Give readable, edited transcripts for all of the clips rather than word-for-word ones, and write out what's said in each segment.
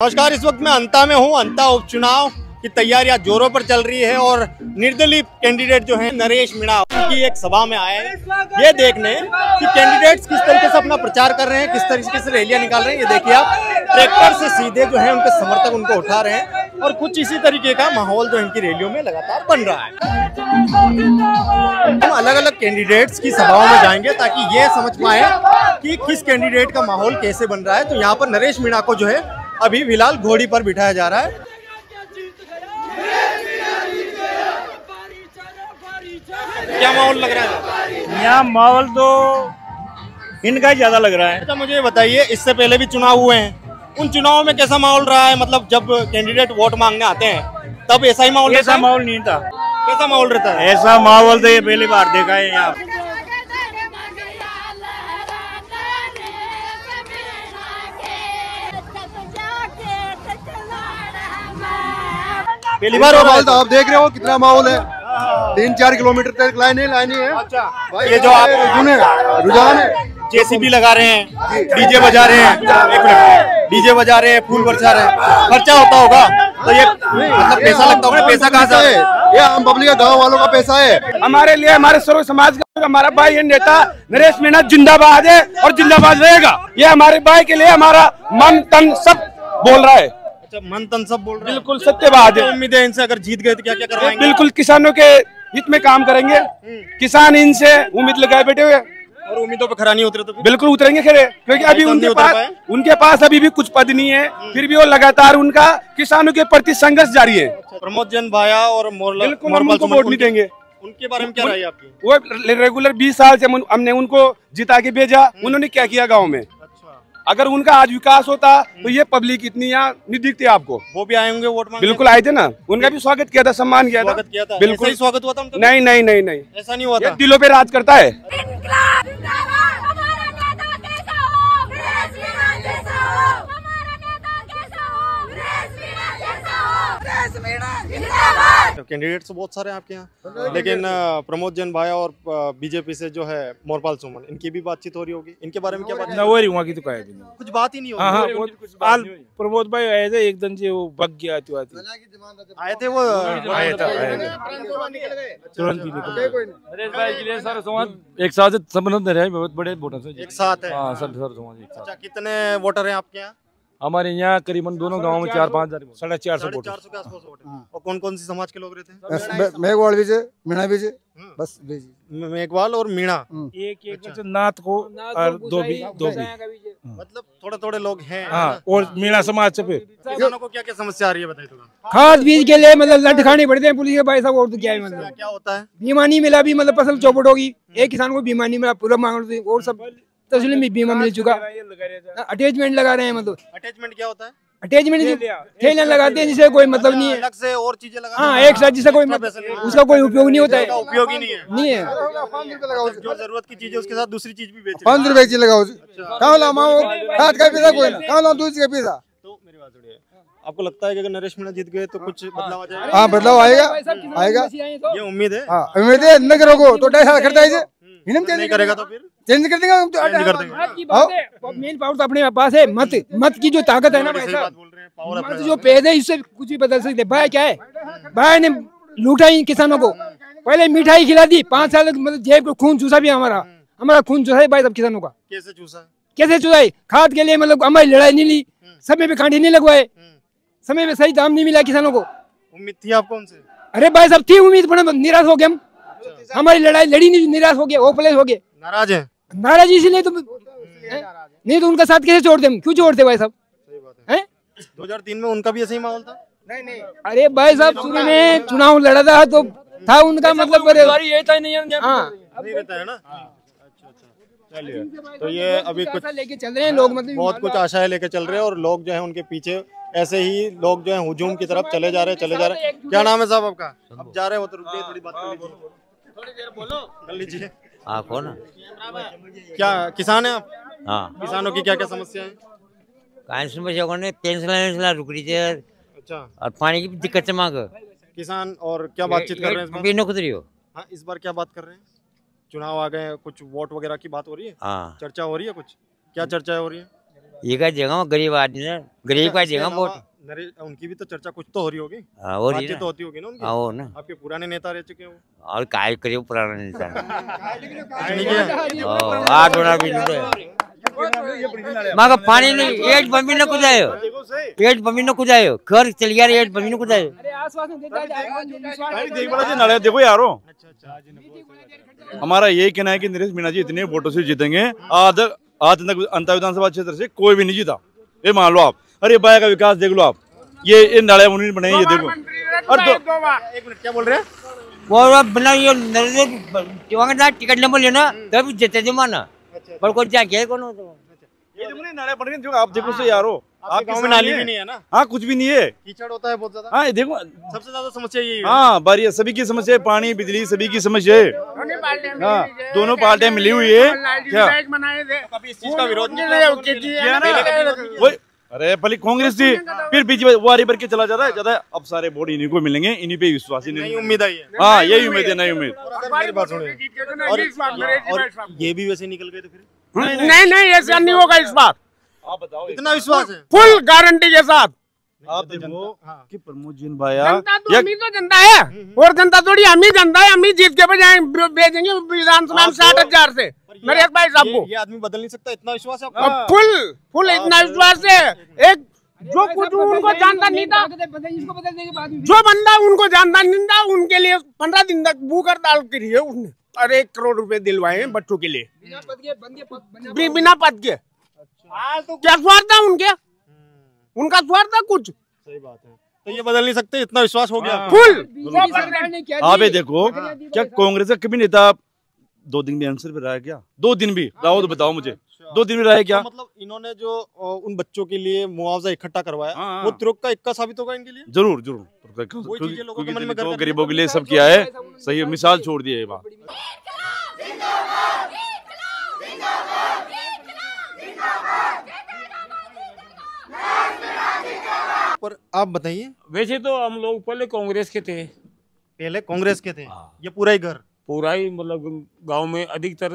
नमस्कार। इस वक्त मैं अंता में हूँ। अंता उपचुनाव की तैयारियां जोरों पर चल रही है और निर्दलीय कैंडिडेट जो है नरेश मीणा उनकी एक सभा में आए हैं ये देखने कि कैंडिडेट्स किस तरीके से अपना प्रचार कर रहे हैं, किस तरीके से रैलियां निकाल रहे हैं। ये देखिए आप, ट्रैक्टर से सीधे जो है उनके समर्थक उनको उठा रहे हैं और कुछ इसी तरीके का माहौल जो इनकी रैलियों में लगातार बन रहा है। हम अलग अलग कैंडिडेट्स की सभाओं में जाएंगे ताकि ये समझ पाए कि किस कैंडिडेट का माहौल कैसे बन रहा है। तो यहाँ पर नरेश मीणा को जो है अभी फिलहाल घोड़ी पर बिठाया जा रहा है। क्या माहौल लग रहा है? यहाँ माहौल तो इनका ही ज्यादा लग रहा है। अच्छा, मुझे बताइए, इससे पहले भी चुनाव हुए हैं, उन चुनावों में कैसा माहौल रहा है? मतलब जब कैंडिडेट वोट मांगने आते हैं तब ऐसा ही माहौल? ऐसा माहौल नहीं था। कैसा माहौल रहता है? ऐसा माहौल तो ये पहली बार देखा है यहाँ। पहली बार माहौल तो आप देख रहे हो कितना माहौल है। 3-4 किलोमीटर तक लाइन है। अच्छा, ये जो आप रुझान है, जेसीबी लगा रहे हैं, डीजे बजा रहे हैं, एक मिनट, डीजे बजा रहे हैं, फूल बरसा रहे हैं, खर्चा होता होगा तो ये मतलब पैसा लगता होगा। पैसा कहाँ से है? ये आम पब्लिक गाँव वालों का पैसा है। हमारे लिए, हमारे सर्व समाज का हमारा भाई ये नेता नरेश मीणा जिंदाबाद है और जिंदाबाद रहेगा। ये हमारे भाई के लिए हमारा मन तन सब बोल रहा है। अच्छा, मन तन सब बोल रहे हैं। बिल्कुल सत्यवाद है। उम्मीद है इनसे अगर जीत गए तो क्या क्या करवाएंगे? बिल्कुल किसानों के हित में काम करेंगे। किसान इनसे उम्मीद लगाए बैठे हुए और उम्मीदों पे खरा नहीं उतरे तो बिल्कुल उतरेंगे खरे, क्योंकि अभी उनके पास अभी भी कुछ पद नहीं है, फिर भी वो लगातार उनका किसानों के प्रति संघर्ष जारी है। प्रमोद जन भाया और बिल्कुल हम उनको वोट नहीं देंगे। उनके बारे में क्या राय है आपकी? वो रेगुलर 20 साल से हमने उनको जिता के भेजा। उन्होंने क्या किया गाँव में? अगर उनका आज विकास होता तो ये पब्लिक इतनी यहाँ नहीं दिखती आपको। वो भी आए होंगे वोट मांगने? बिल्कुल आए थे ना, उनका भी स्वागत किया था, सम्मान किया था। बिल्कुल स्वागत हुआ था उनका? नहीं ऐसा नहीं हुआ था। दिलों पे राज करता है। कैंडिडेट्स तो बहुत सारे हैं आपके यहाँ, लेकिन प्रमोद जन भाया और बीजेपी से जो है मोरपाल सुमन, इनकी भी बातचीत हो रही होगी। इनके बारे में क्या बात? कुछ बात ही नहीं होगी। प्रमोद भाई आए थे एकदम से, वो भग गया आए थे वो तुरंत भी नरेश भाई के लिए सारे समाज एक साथ संबंध रहे, बहुत बड़े वोटर से एक साथ है। हाँ, सब समाज एक साथ। अच्छा, कितने वोटर हैं आपके यहाँ? हमारे यहाँ करीबन दोनों गाँव में 4-5 हजार 450 450 के आसपास वोट है। और कौन कौन सी समाज के लोग रहते हैं? मेघवाल भी है, मीणा भी है, बस मेघवाल और मीणा। एक नाथ को और दो भी मतलब थोड़े लोग हैं। हाँ, और मीणा समाज से। किसानों को क्या क्या समस्या आ रही है बताइए थोड़ा। खाद बीज के लिए मतलब लट खाने पड़ते हैं पुलिस के भाई साहब। और तो क्या है, मतलब क्या होता है? बीमा नहीं मिला भी, मतलब फसल चौपट होगी। एक किसान को बीमा नहीं मिला, पूरा मांग रहे, और सब तस्लीम भी बीमा मिल चुका। अटैचमेंट लगा रहे हैं। मतलब अटैचमेंट क्या होता है? अटैचमेंट थैलियां लगाते हैं जिसे कोई मतलब नहीं है। अलग से और चीजें लगा। हाँ, एक साथ जिसे कोई मतलब उसका कोई उपयोग नहीं होता है। उपयोग ही नहीं है। नहीं है। जो जरूरत की चीज है उसके साथ दूसरी चीज भी बेच 5 रुपए की लगाओ। कहाँ लाओ खाद का पैसा, कोई ना कहाँ लाओ दूसरी का पैसा। तो मेरी बात सुनिए, आपको लगता है कि अगर नरेश मीणा जीत गए तो कुछ बदलाव आ जाएगा? हाँ, बदलाव आएगा। ये उम्मीद है। हाँ, उम्मीद है। न करोगे तो 2.5 साल करता है, नहीं करेगा तो फिर चेंज कर देंगे हम तो। मेन पावर तो अपने पास है, मत की जो ताकत है ना भाई साहब, मत जो पैद है इससे कुछ भी बदल सकते। भाई क्या है, भाई ने लूटा ही किसानों को, पहले मिठाई खिला दी, 5 साल मतलब जेब को खून चूसा भी हमारा खून चूसा है भाई साहब किसानों का। कैसे चूसा? खाद के लिए मतलब हमारी लड़ाई नहीं ली, समय पे कांटे नहीं लगवाए, समय पे सही दाम नहीं मिला किसानों को। उम्मीद थी आपको उनसे? अरे भाई साहब थी उम्मीद, पर निराश हो गए हम। हमारी लड़ाई लड़ी नहीं, निराश हो गए, होपलेस हो गए। नाराज है? नाराज इसीलिए तो नहीं तो उनका साथ कैसे छोड़ते हम? क्यों छोड़ते भाई साहब? सही बात है। 2003 में उनका भी ऐसे ही माहौल था? नहीं। अरे भाई साहब शुरू में चुनाव लड़ा था तो था उनका मतलब नहीं रहता है ना। अच्छा, चलिए। तो ये अभी कुछ लेके चल रहे हैं लोग, मतलब बहुत कुछ आशाएं लेके चल रहे हैं और लोग जो है उनके पीछे ऐसे ही लोग जो है हुजूम की तरफ चले जा रहे हैं। क्या नाम है साहब आपका? अब जा रहे हो तो रुकिए, थोड़ी बात कर लीजिए। थोड़ी देर बोलो, कर लीजिए। हाँ, कौन? क्या किसान है आप? हाँ। किसानों की क्या क्या समस्या है? पेंसिल रुक रही थी। अच्छा, और पानी की दिक्कत से मांग किसान और क्या बातचीत कर रहे हैं? हाँ, इस बार क्या बात कर रहे हैं? चुनाव आ गए, कुछ वोट वगैरह की बात हो रही है? हाँ। चर्चा हो रही है कुछ? क्या चर्चा हो रही है? ये का जगह गरीब आदमी है, गरीब का जगह वोट। उनकी भी तो चर्चा कुछ तो हो रही होगी, हाँ हो रही बातचीत तो होती होगी ना उनकी। हाँ हो ना। आपके पुराने नेता रह चुके हैं वो। और काय करियो पुराना इंसान नहीं किया? आठ होना भी नहीं मगर पानी नहीं एट बम्बी न कुदायो, एट बम्बी न कुदायो, घर चल गया एट बम्बी न कुदायो। देखो यारो, हमारा यही कहना है कि नरेश मीणा जी इतने वोटों से जीतेंगे। आज तक अंता विधानसभा क्षेत्र से कोई भी नहीं जीता, ये मान लो आप। अरे बाया का विकास देख लो आप, ये नाले उन्होंने बनाए, ये देखो। और तो एक मिनट, क्या बोल रहे हैं? वो बना ये नरेंद्र टिकट नंबर लेना तब जीते जमाना, पर कोई जाके कौन हो तो ये देखो ना नाले बन रहे हैं, जो आप देखो से यारो। आपके गांव में नाली भी नहीं है ना? हाँ कुछ भी नहीं है, कीचड़ होता है बहुत ज्यादा। हाँ ये देखो सबसे ज्यादा समस्या यही है। हाँ बारी सभी की समस्या है, पानी बिजली सभी की समस्या है। हाँ दोनों पार्टियां मिली हुई है क्या? कभी इस चीज का विरोध नहीं वही अरे पहले कांग्रेस थी, फिर बीजेपी वारी भर के चला जाता है। अब सारे वोट इन्हीं को मिलेंगे, इन्हीं पे विश्वास ही नहीं। उम्मीद आई है। हाँ यही उम्मीद है, नई उम्मीद। मेरी बात सुनिए, और ये भी वैसे निकल गए तो फिर नहीं ऐसा नहीं होगा इस बार। आप बताओ, इतना विश्वास है? फुल गारंटी के साथ। आप देखो कि प्रमोद जी भाया जनता तो हम ही तो जनता है, और जनता थोड़ी हम ही जनता है। हम ही जीत के बजाय भेजेंगे विधानसभा में 60,000 से नरेश भाई साहब को। ये आदमी बदल नहीं सकता, इतना विश्वास है आपको? फुल इतना विश्वास है। एक जो कुछ उनको जानता नहीं था, जो बंदा उनको जानता नहीं था, उनके लिए 15 दिन तक भूख हड़ताल करी है उसने, और 1 करोड़ रुपए दिलवाए हैं बच्चों के लिए बिना पद के। क्या स्वार्थ था उनके? उनका स्वार्थ था कुछ? सही बात है। तो ये बदल नहीं सकते, इतना विश्वास हो गया फुल। आप ये देखो, क्या कांग्रेस का कभी नेता 2 दिन भी आंसर पे रहा क्या? 2 दिन भी रहा तो बताओ मुझे, 2 दिन में रहा क्या? तो मतलब इन्होंने जो उन बच्चों के लिए मुआवजा इकट्ठा करवाया, हाँ, वो तुरुक का इक्का साबित होगा इनके लिए। जरूर जरूर, वही चीजें लोगों के मन में तो घर गरीबों के लिए सब किया है, सही मिसाल छोड़ दी है। पर आप बताइए, वैसे तो हम लोग पहले कांग्रेस के थे, पहले कांग्रेस के थे, ये पूरा ही घर पूरा ही मतलब गांव में अधिकतर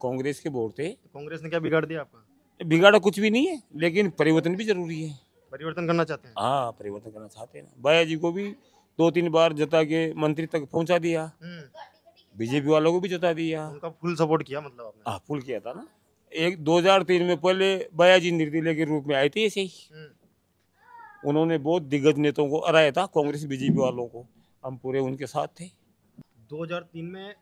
कांग्रेस के वोट थे। कांग्रेस ने क्या बिगाड़ दिया आपका? बिगाड़ा कुछ भी नहीं है, लेकिन परिवर्तन भी जरूरी है। परिवर्तन करना चाहते हैं? हाँ परिवर्तन करना चाहते हैं। बाया जी को भी 2-3 बार जता के मंत्री तक पहुंचा दिया, बीजेपी वालों को भी जता दिया। उनका फुल सपोर्ट किया मतलब आपने? हाँ फुल किया था ना। 2003 में पहले बाया जी निर्दलीय के रूप में आए थे ऐसे ही, उन्होंने बहुत दिग्गज नेताओं को हराया था, कांग्रेस बीजेपी वालों को। हम पूरे उनके साथ थे। 2003 में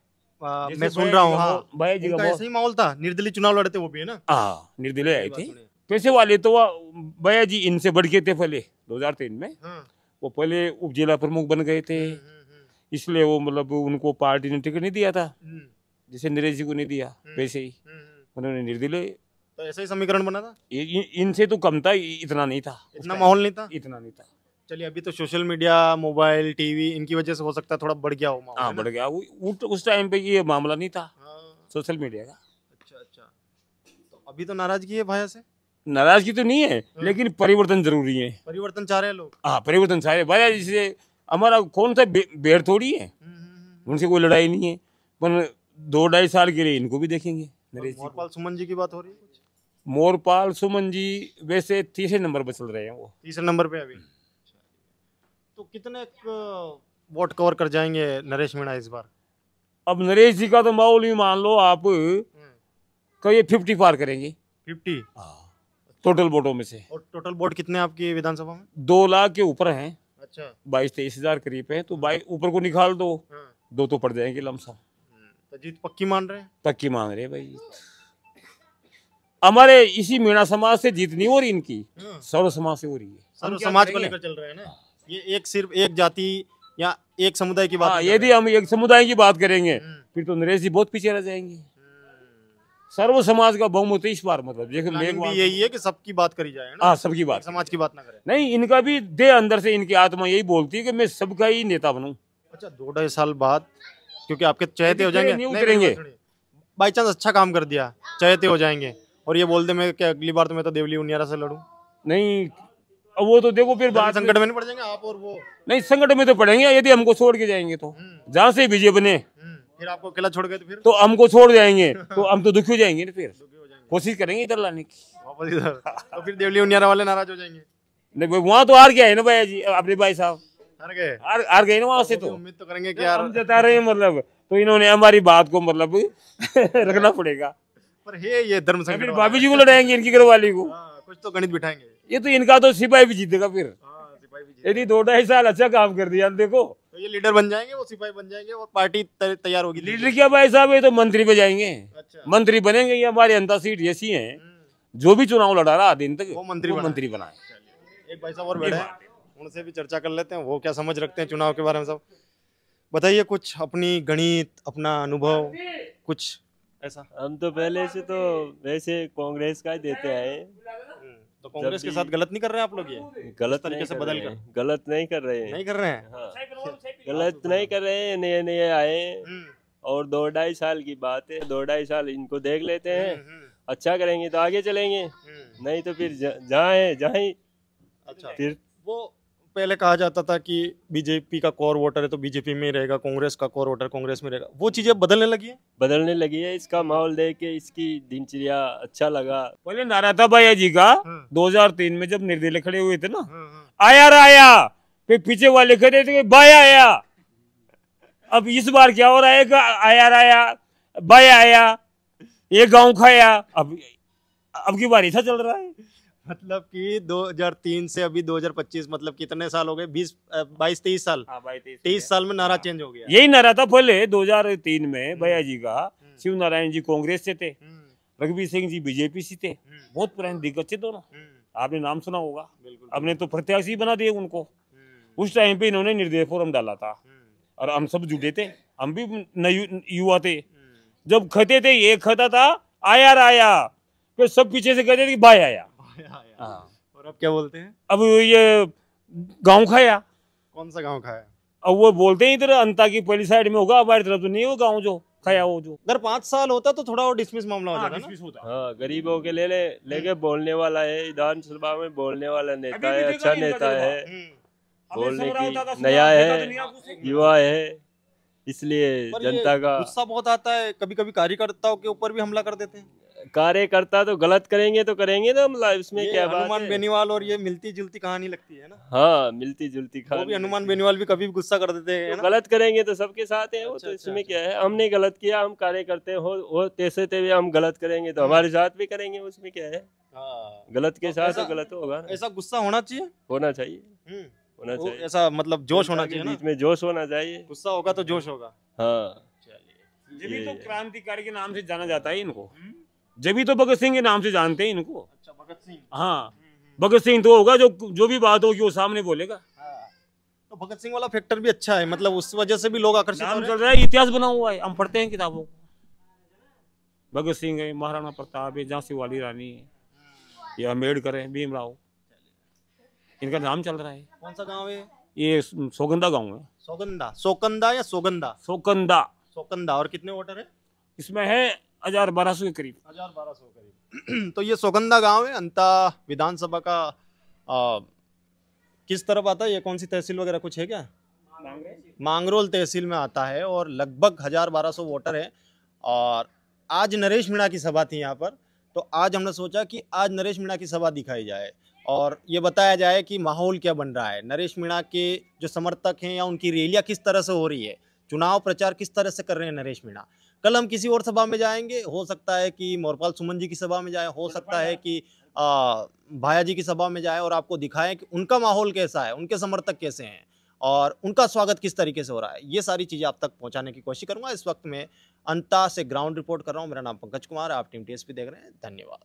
मैं सुन रहा हूँ, हाँ, बाया जी का ऐसा ही माहौल था। निर्दलीय चुनाव लड़े थे वो भी, है ना? हाँ निर्दलीय आए थे। पैसे वाले तो बाया जी इनसे बढ़ के थे पहले 2003 में। वो पहले उप जिला प्रमुख बन गए थे, इसलिए वो मतलब उनको पार्टी ने टिकट नहीं दिया था, जैसे नरेश जी को नहीं दिया वैसे ही उन्होंने निर्दलीय। तो ऐसा ही समीकरण बना था? इनसे तो कम था, इतना नहीं था, इतना माहौल नहीं था, इतना नहीं था। चलिए अभी तो सोशल मीडिया, मोबाइल, टीवी, इनकी वजह से हो सकता है थोड़ा बढ़ गया हो माहौल। हाँ बढ़ गया। उस टाइम पे ये मामला नहीं था सोशल मीडिया का। अच्छा, तो अभी तो नाराजगी है भाया से? नाराजगी तो नहीं है, लेकिन परिवर्तन जरूरी है। परिवर्तन चाह रहे हैं लोग? हाँ परिवर्तन चाह रहे। भाया जी से हमारा कौन सा बेर थोड़ी है, उनसे कोई लड़ाई नहीं है, पर 2-2.5 साल के लिए इनको भी देखेंगे। मोरपाल सुमन जी की बात हो रही है कुछ? मोरपाल सुमन जी वैसे 3रे नंबर पर चल रहे हैं, वो 3रे नंबर पे अभी। तो कितने वोट कवर कर जाएंगे नरेश मीणा इस बार? अब नरेश जी का तो माहौल ही मान लो आप, कहीं 50 पार करेंगे। 50 टोटल वोटों में से। और टोटल वोट कितने आपकी विधानसभा में? 2 लाख के ऊपर हैं। अच्छा, 22-23 हजार करीब है, तो ऊपर को निकाल दो, 2 तो पड़ जाएंगे लमसम। तो जीत पक्की मान रहे हैं? पक्की मान रहे भाई। हमारे इसी मीणा समाज से जीत नहीं हो रही इनकी, सर्व समाज से हो रही है। सर्व समाज को लेकर चल रहे हैं ना? ये सिर्फ एक जाति या एक समुदाय की बात? यदि हम एक समुदाय की बात करेंगे फिर तो नरेश जी बहुत पीछे रह जाएंगे। सर्व समाज का बहुमत इस बार, मतलब देखो यही है कि सबकी बात करी जाए ना? हाँ सबकी बात, समाज की बात ना करें। नहीं, इनका भी दे अंदर से इनकी आत्मा यही बोलती है कि मैं सबका ही नेता बनूं। अच्छा, 2-2.5 साल बाद क्योंकि आपके चहेते हो जाएंगे, नहीं उतरेंगे। बाई चांस अच्छा काम कर दिया, चहेते हो जाएंगे और ये बोल दे मैं कि अगली बार तो मैं तो देवली उनियारा से लड़ूं। नहीं, अब वो तो देखो फिर बात संकट में नहीं पड़ जाएंगे आप और वो? नहीं, संकट में तो पड़ेंगे यदि हमको छोड़ के जाएंगे तो। जहाँ से विजय बने फिर आपको अकेला छोड़ गए तो तो हमको छोड़ जाएंगे तो हम तो दुखी हो जाएंगे ना। फिर कोशिश करेंगे इधर लाने की। वापस इधर। तो फिर देवली उनियारा वाले नाराज हो जाएंगे। नहीं भाई, वहाँ तो हार गया है ना भैया जी अपने भाई साहब, हार गए। हार गए ना वहाँ से। तो उम्मीद तो करेंगे कि यार हम जता रहे हैं मतलब, तो इन्होंने हमारी बात को मतलब रखना पड़ेगा। पर है ये धर्म संकट फिर वाला। भाभी जी को लड़ाएंगे इनकी घरवाली को। कुछ तो गणित बिठाएंगे। ये तो इनका तो सिपाही भी जीतेगा फिर। सिपाही भी यदि 2-2.5 साल अच्छा काम कर दिया देखो, तो ये लीडर बन जाएंगे, वो सिपाही बन जाएंगे और पार्टी तैयार होगी। लीडर क्या भाई साहब, ये तो मंत्री पे जाएंगे। अच्छा। मंत्री बनेंगे। ये हमारी अंता सीट ऐसी है, जो भी चुनाव लड़ा रहा दिन तक वो मंत्री बनाए। एक भाई साहब और बैठे हैं, उनसे भी चर्चा कर लेते हैं, वो क्या समझ रखते हैं चुनाव के बारे में। सब बताइए कुछ अपनी गणित, अपना अनुभव कुछ ऐसा। हम तो पहले से तो वैसे कांग्रेस का ही देते आए। तो कांग्रेस के साथ गलत नहीं कर रहे हैं आप लोग? ये गलत तरीके से बदल कर गलत नहीं कर रहे हैं। नहीं कर रहे हैं। हाँ, गलत नहीं कर रहे हैं। नए नए आए और 2-2.5 साल की बात है। 2-2.5 साल इनको देख लेते हैं, अच्छा करेंगे तो आगे चलेंगे, नहीं तो फिर जाए। अच्छा। फिर वो पहले कहा जाता था कि बीजेपी का कोर वोटर है तो बीजेपी में ही रहेगा, कांग्रेस का कोर वोटर कांग्रेस में रहेगा। वो चीजें बदलने लगी है। बदलने लगी है। इसका माहौल देख के इसकी दिनचर्या अच्छा लगा। पहले नारा था भैया जी का 2003 में जब निर्दलीय खड़े हुए थे ना, आया राया, फिर पीछे वाले खड़े थे बाया आया। अब इस बार क्या हो रहा है, आया राया बाया आया, ये गांव खाया। अब की बार ऐसा चल रहा है। मतलब कि 2003 से अभी 2025 मतलब कितने साल हो गए? 22-23 साल। 23 साल में नारा चेंज हो गया। यही नारा था पहले 2003 में भैया जी का। शिव नारायण जी कांग्रेस से थे, रघुवीर सिंह जी बीजेपी से थे। बहुत पुराने दिग्गज थे दोनों, आपने नाम सुना होगा। हमने तो प्रत्याशी बना दिए उनको। उस टाइम पे इन्होंने निर्दलीय फोरम डाला था और हम सब जुटे थे, हम भी युवा थे। जब खते थे, एक खाता था आया राया, फिर सब पीछे से कहते थे बाय आया। और अब क्या बोलते हैं? अब ये गांव खाया। कौन सा गांव खाया? अब वो बोलते हैं इधर अंता की पहली साइड में होगा, हमारी तरफ तो नहीं हो गांव जो खाया वो जो। अगर 5 साल होता तो थोड़ा और डिसमिस मामला हो जाता ना। हाँ, गरीबों के लेके बोलने वाला है, विधानसभा में बोलने वाला नेता है, अच्छा नेता है, बोलने की नया है, युवा है, इसलिए जनता का गुस्सा बहुत आता है। कभी कभी कार्यकर्ताओं के ऊपर भी हमला कर देते हैं। कार्यकर्ता तो गलत करेंगे तो करेंगे ना, मतलब इसमें क्या बात है। हनुमान बेनीवाल और ये मिलती जुलती कहानी लगती है ना। हाँ, मिलती जुलती कहानी। वो भी हनुमान बेनीवाल भी कभी भी गुस्सा कर देते हैं ना। गलत करेंगे तो सबके साथ है वो। तो इसमें क्या है, हमने गलत किया, हम कार्यकर्ते हो तैसे हुए हम गलत करेंगे तो हमारे साथ भी करेंगे, उसमें क्या है। गलत के साथ तो गलत होगा। ऐसा गुस्सा होना चाहिए, होना चाहिए, होना चाहिए। ऐसा मतलब जोश होना चाहिए, बीच में जोश होना चाहिए। गुस्सा होगा तो जोश होगा। हाँ, जब तो क्रांतिकारी के नाम से जाना जाता है इनको। जब तो भगत सिंह के नाम से जानते हैं इनको। अच्छा, भगत सिंह। हाँ, भगत सिंह तो होगा जो भी बात होगी वो सामने बोलेगा। तो भगत सिंह वाला फैक्टर भी अच्छा है, मतलब उस वजह से भी लोग आकर्षित हो रहे हैं। चल रहा है, इतिहास बना हुआ है, हम पढ़ते हैं किताबों को। भगत सिंह है, महाराणा प्रताप है, झांसी वाली रानी है, ये अम्बेडकर है, भीमराव, इनका नाम चल रहा है। कौन सा गाँव है ये? सोगंदा गाँव है। सोकंदा या सोगंदा? सोकंदा। और कितने वोटर है इसमें? है 1000-1200 के करीब। 1000-1200 करीब। तो ये सोगंदा गांव है, अंता विधानसभा का किस तरफ आता है? ये कौन सी तहसील वगैरह कुछ है क्या? मांगरोल तहसील में आता है और लगभग 1000-1200 वोटर है। और आज नरेश मीणा की सभा थी यहाँ पर, तो आज हमने सोचा कि आज नरेश मीणा की सभा दिखाई जाए और ये बताया जाए कि माहौल क्या बन रहा है, नरेश मीणा के जो समर्थक हैं या उनकी रैलियाँ किस तरह से हो रही है, चुनाव प्रचार किस तरह से कर रहे हैं नरेश मीणा। कल हम किसी और सभा में जाएंगे, हो सकता है कि मोरपाल सुमन जी की सभा में जाए, हो सकता है कि भाया जी की सभा में जाए और आपको दिखाएं कि उनका माहौल कैसा है, उनके समर्थक कैसे हैं और उनका स्वागत किस तरीके से हो रहा है। ये सारी चीज़ें आप तक पहुंचाने की कोशिश करूंगा। इस वक्त मैं अंता से ग्राउंड रिपोर्ट कर रहा हूं। मेरा नाम पंकज कुमार है, आप टीम टीएसपी देख रहे हैं। धन्यवाद।